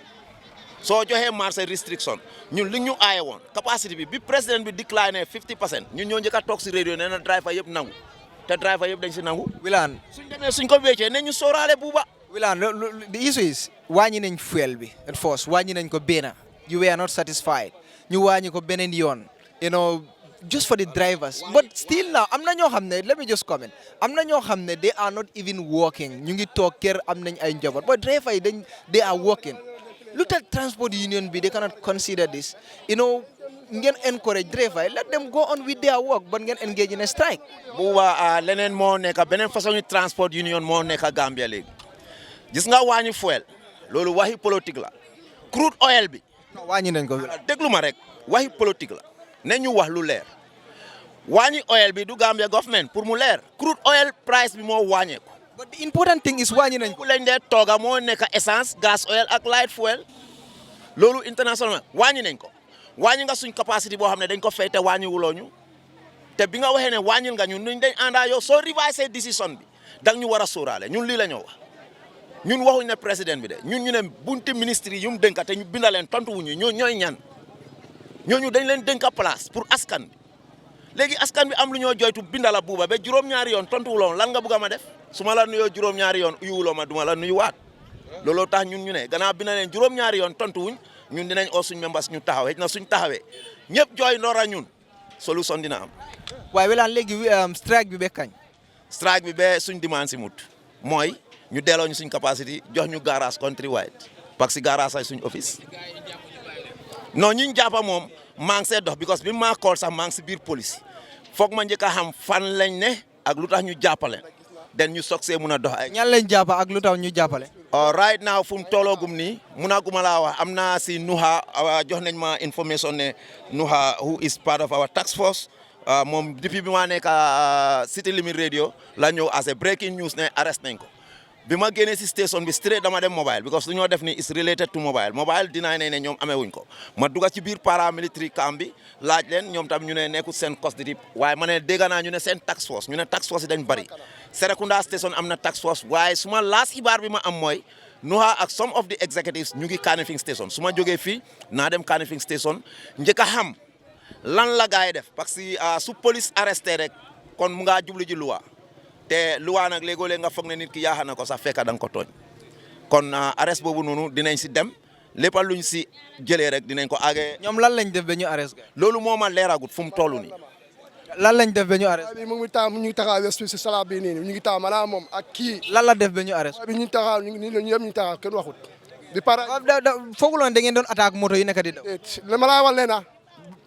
soo joxee marché restriction ñun li ñu aaye woon capacité bi président bi décliné 50% ñun ñoo njëkk a toog si radio nee na driver yëpp nangu te driver yëpp dañ si nangu. Wilane suñ demee suñ ko wéccee ne ñu sóoraale buuba. Wilane the issue is wàññi nañ fuel bi at first wàññi nañ ko benn you were not satisfied ñu wàññi ko beneen yoon just for the drivers but still now am na ñoo xam ne let me just comment am na ñoo xam ne they are not even working ñu ngi toog kër am nañ ay njaboot but driver yi they are working lu tax transport union bi they cannot consider this ngeen encourage driver let them go on with their work but ngeen engage in a strike. buuba leneen moo nekk beneen façon transport union moo nekk Gambia léegi gis nga wàññi fuel loolu waxi politique la crude oil bi. non wàññi nañ ko. déglu ma rek waxi politique la. ne ñu wax lu leer wàññi oil bi du Gambia government pour mu leer crude oil price bi moo wàññeeku. but the important thing is wàññi nañ ko. lañ dee tooga moo nekk essence gas oil ak light fuel loolu international wàññi nañ ko wàññi nga suñ capacité boo xam ne dañ ko fay te wàññi wuloo ñu te bi nga waxee ne wàññil nga ñun dañ àndaa yow soo revisé décision bi dang ñu war a sóoraale ñun lii la ñoo wax ñun waxuñ ne président bi de ñun ñu ne bunti ministre yi yu mu dénka te ñu bindaleen tontu wuñu ñooy ñan ñooñu dañ leen dénka place pour askan bi léegi askan bi am lu ñoo joytu bindala buuba ba juróom-ñaari yoon tontu wuloon lan nga bëgg a ma def su ma la nuyoo juróom-ñaari yoon uyuwuloo ma duma la nuyu waat looloo tax ñun ñu ne gannaaw bi na leen juróom-ñaari yoon tontu wuñ ñun dinañ oo suñ membres ñu taxaw xëy na suñ taxawee ñëpp jooy ndoora ñun solution dina am. waaye Wilane léegi strike bi ba kañ. strike bi ba suñ demande si mut mooy ñu delloo ñu suñ capacité jox ñu garage countrywide parce que garage ay suñ office. non ñi ñu jàppa moom maa ngi see dox because bi maa kool sax maa ngi si biir police foog ma njëkk a xam fan lañ ne ak lu tax ñu jàppale den ñu soog see mun a dox ay. ñan lañ jàppa ak lu tax ñu jàppale. right now fu mu tolloogum nii munaguma laa wax am naa si Nuha jox nañ ma information ne Nuha who is part of our task force moom depuis bi ma nekk City Limit Radio la ñëw as a breaking news ne arrest nañ ko. bi ma génnee si station bi straight dama dem mobile because lu ñoo def ni is related to mobile dinaay ne ñoom amee wuñ ko ma dugga ci biir paramilitary camp bi laaj leen ñoom tam ñu ne nekkul seen custody waaye ma ne dégg naa ñu ne seen task force ñu ne task force yi dañ bari Serekunda station am na task force waaye suma last xibaar bi ma am mooy Nuha ak some of the executives ñu ngi Kanifing station su ma jógee fii naa dem Kanifing station njëkk a xam lan la gaay def parce que su police arresté rek kon mu ngaa jublu ji luwa te luwaa nag léegoo-léeg nga foog ne nit ki yaaxa na ko sax fekk da nga ko tooñ kon arrest boobu noonu dinañ si dem lépp luñ si jëlee rek dinañ ko àggee. ñoom lan lañ def ba ñu arrest. loolu moo ma leeragut fu mu toll nii. lan lañ def ba ñu arrest. bi mu ngi taxaw ñu ngi taxaw West si sala bi nii ñu ngi taxaw maanaam moom ak kii. lan la def ba ñu arrest. bi ñu taxaw ñu ngi nii ñu taxaw kenn waxut. bi pare fooguloon da ngeen doon attaque moto yi nekk di daw. li ma laa wax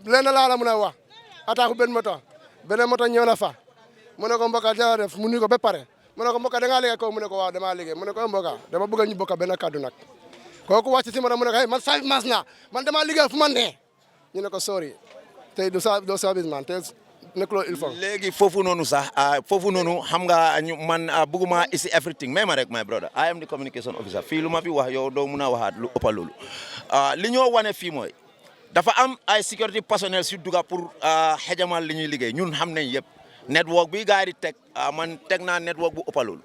leena laa la mën a wax attaque benn moto beneen moto ñëw na fa. mu ne ko Mboka jaa def mu nuyu ko ba pare mu ne ko Mboka da ngaa liggéey ko mu ne ko waaw damaa liggéey mu ne ko Mboka dama bëgg ñu bokk benn kaddu nag kooku wàcc si ma mu ne ko hey man service man naa man damaa liggéey fu man ne ñu ne ko sorry tey doo service man tey nekkuloo il faut. léegi foofu noonu sax foofu noonu xam nga man bëgguma isi everything mais ma rek my brother I am the communication officer fii lu ma fi wax yow doo mun a waxaat lu ëpp loolu li ñoo wane fii mooy dafa am ay security personnel si dugga pour xejamal li ñuy liggéey ñun xam nañ yëpp. network bi gars yi di teg man teg naa network bu ëppalul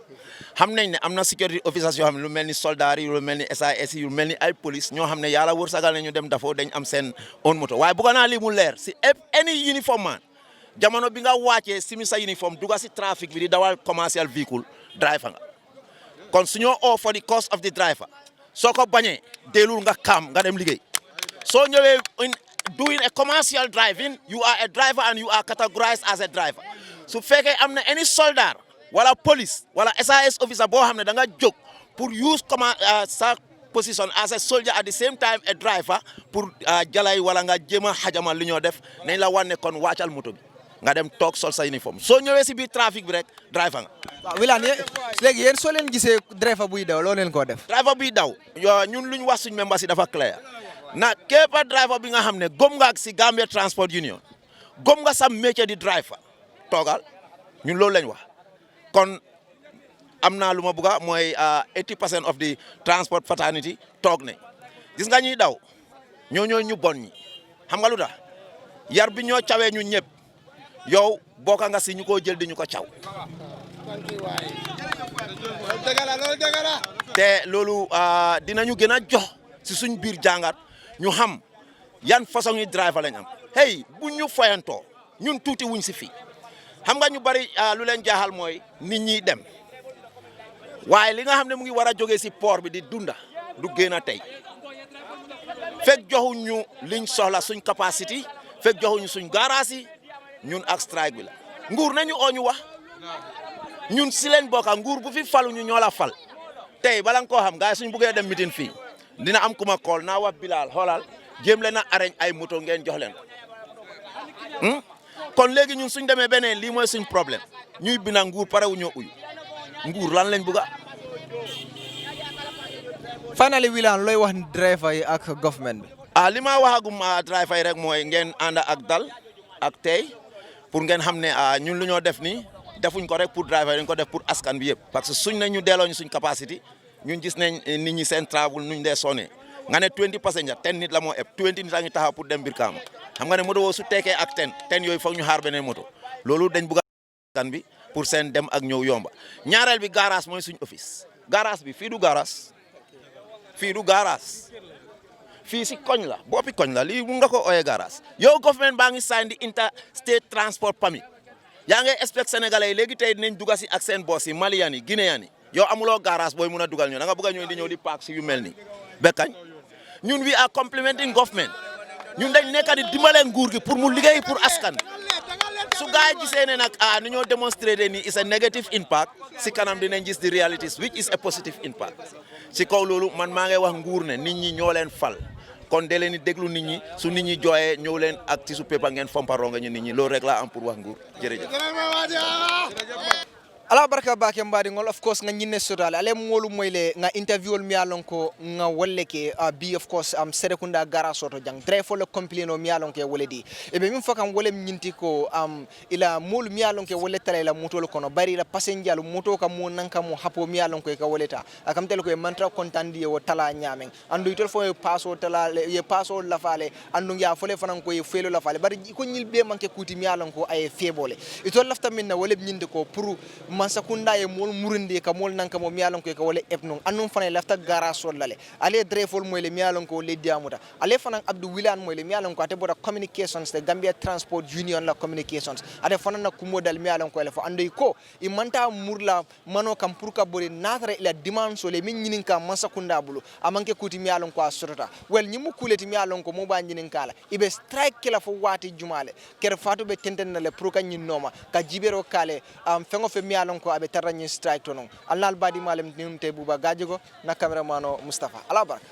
xam nañ ne am na security officers yoo xam ne lu mel ni soldats yi lu mel ni SAS yi lu mel ni ay police ñoo xam ne yàlla wërsëgal na ñu dem dafoo dañ am seen own moto waaye bëgg naa lii mu leer si any uniform man jamono bi nga wàccee simi sa uniform dugga si trafic bi di dawal commercial véhicule driver nga kon su ñoo oo for the cost of the driver soo ko bañee deelul nga kaam nga dem liggéey soo ñëwee doing a commercial driving you are a driver and you are categorized as a driver su fekkee am na any soldat wala police wala SAS officer boo xam ne da nga jóg pour use sa position as a soldier at the same time a driver pour jalay wala nga jéem a xajamal li ñoo def nañ la wan ne kon wàccal moto bi nga dem toog sol sa uniforme soo ñëwee si biir trafic bi rek driver nga. waaw Wilane léegi yéen soo leen gisee driver buy daw loo leen koo def. driver buy daw ñun lu ñu wax suñu membres yi dafa clair na képp driver bi nga xam ne gom nga ak si Gambia Transport Union gom nga sa métier di driver toogal ñun loolu lañ wax kon am naa lu ma bëgg a mooy 80% of the transport fraternity toog ne gis nga ñuy daw ñoo ñu bon ñi xam nga lu tax yar bi ñoo cawee ñun ñëpp yow bokka nga si ñu ko jël di ñu ko caw te loolu dinañu gën a jox si suñ biir jàngat ñu xam yan façon yi driver lañ am hey bu ñu fayantoo ñun tuuti wuñ si fii xam nga ñu bari lu leen jaaxal mooy nit ñi dem waaye li nga xam ne mu ngi war a jógee si port bi di dunda du génn a tey fekk joxuñ ñu liñ soxla suñ capacité fekk joxuñu suñ garage yi ñun ak strike bi la nguur nañu oo ñu wax ñun si leen bokka nguur bu fi falu ñu ñoo la fal tey bala nga koo xam gars yi suñ buggee dem meeting fii dina am ku ma kool naa wax Bilal xoolal jéem leen a arrange ay moto ngeen jox leen ko kon léegi ñun suñ demee beneen lii mooy suñ problème ñuy bina nguur pare wu ñoo uyu nguur lan lañ bëgga finally Wilane looy wax driver yi ak government bi. li ma waxagum driver yi rek mooy ngeen ànd ak dal ak tey pour ngeen xam ne ñun lu ñoo def nii defuñ ko rek pour driver yi dañ ko def pour askan bi yëpp parce que suñ ne ñu delloo ñu suñ capacité ñun gis nañ nit ñi seen travel nuñ dee sonné nga ne 20 passenger 10 nit la moo ëpp 20 nit a ngi taxaw pour dem Brikama xam nga ne moto woo su teekee ak 10 yooyu foog ñu xaar beneen moto loolu dañ bëgg askan bi pour seen dem ak ñëw yomba ñaareel bi garage mooy suñ office garage bi fii du garage fii si koñ la boppi koñ la lii mun nga ko ooyee garage yow government baa ngi sign di interstate transport permit yaa ngi expect sénégalais yi léegi tey dinañ duga si ak seen boss yi maliyan yi guinéen yi yow amuloo garage booy mun a dugal ñoo da nga bëgg a ñëw di ñëw di paak si yu mel nii bekkañ ñun we are complementing government ñun dañ nekk di dimbale nguur gi pour mu liggéey pour askan su gaay gisee ne nag ni ñoo démonstré ni is a negative impact si kanam dinañ gis the realities which is a positive impact si kaw loolu man maa ngay wax nguur ne nit ñi ñoo leen fal kon de leen di déglu nit ñi su nit ñi jooyee ñëw leen ak ci su pépa ngeen fomparoo nga ñu nit ñi loolu rek laa am pour wax nguur jërëjëf ala barka bake mbadi ngol of course nga nyinne sodale ale molu moyle nga interview mi alon ko nga wolle ke bi of course am Serekunda gara soto jang drefo le complain o mi alon ke woledi e be min fakam wolem nyinti ko ila molu mi alon ke wolle tale la moto kono bari la passenger moto kam mo nanka mo hapo mi alon ko ka woleta akam tel ko e mantra kontandi o tala nyamen andu itol fo e paso tala ye paso la fale andu ya fole fanan ko e felo la fale bari ko nyilbe manke kuti mi alon ko ay febole itol lafta min na wolem nyinde ko pour Mansakunda ye mol murindi ka mol nanka mo mialon ko ka wala epnon annum fana lafta gara solale ale drefol moy le mialon ko le diamuta ale fana Abdou Wilane moy le mialon ko ate boda communications the Gambia Transport Union la communications ade fana na kumodal mialon ko le fo andoy ko i manta murla mano kam pour ka bori natare la dimanche le min nyinin ka Mansakunda bulu amanke kuti mialon ko asotota wel nyimu kuleti mialon ko mo ba nyinin kala ibe strike kala fo wati jumale ker fatu be tenten le pour ka nyinnoma ka jibero kale fengo fe mialon ko abe tarani strike to non Allah badi malem nimte buba gajigo na cameramano Mustafa ala baraka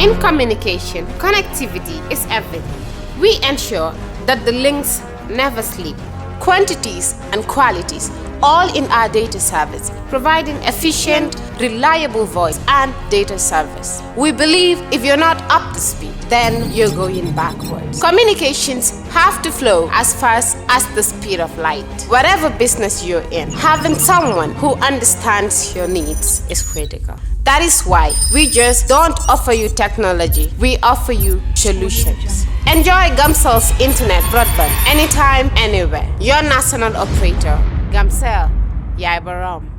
In communication, connectivity is everything. We ensure that the links never sleep. Quantities and qualities, all in our data service, providing efficient, reliable voice and data service. We believe if you're not up to speed, then you're going backwards. Communications have to flow as fast as the speed of light. Whatever business you're in, having someone who understands your needs is critical. That is why we just don't offer you technology, we offer you solutions. Enjoy Gamcel's internet broadband anytime, anywhere. Your national operator, Gamcel, Yaibaram.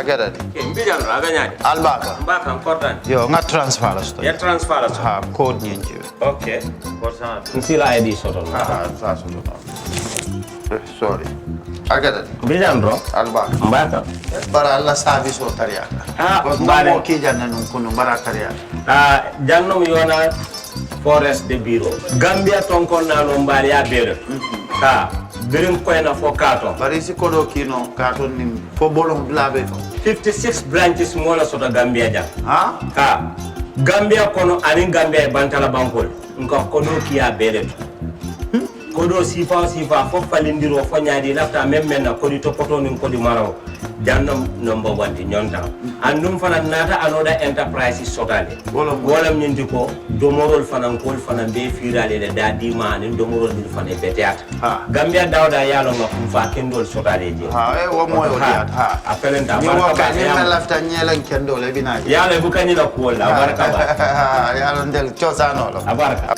Agada. Mbijan Raganyadi. Albaka. Mbaka important. Yo, nga transfer la sto. Ya transfer la sto. Ha, code nyinji. Okay. Nsila ID soto. Sa soto. Sorry. Agada. Mbijan bro. Albaka. Mbaka. Bara alla service o tariaka. Mbale. Mo ki janna nun kunu bara tariaka. Jannom yona forest de bureau. Gambia tonkon na no mbali ya bere. Birim koyna fo katon. Bari si kodo kino katon nim fo bolong blabe to. 56 branches mola soto Gambia jang. Ha? Gambia kono ani Gambia e bantala bankol. Nka kodo kiya bere to. Kodo sifa fo falindiro fo nyaadi lafta memmen na kodi to poto nin kodi maraw. Jannam number 1 di nyonta. Andum fana nata anoda enterprise sotale. Wolam nyindi ko domorol fana kol fana be firale le dadi mani domorol dil fana beteat. Gambia dawda yalo ngam fa kendol sotale je. Wo moyo diat. Apelenta ni baraka ni me lafta nyelen kendol e binaji. Yalo bu kanila ko la baraka ba. Yalo ndel ciosano lo. Baraka.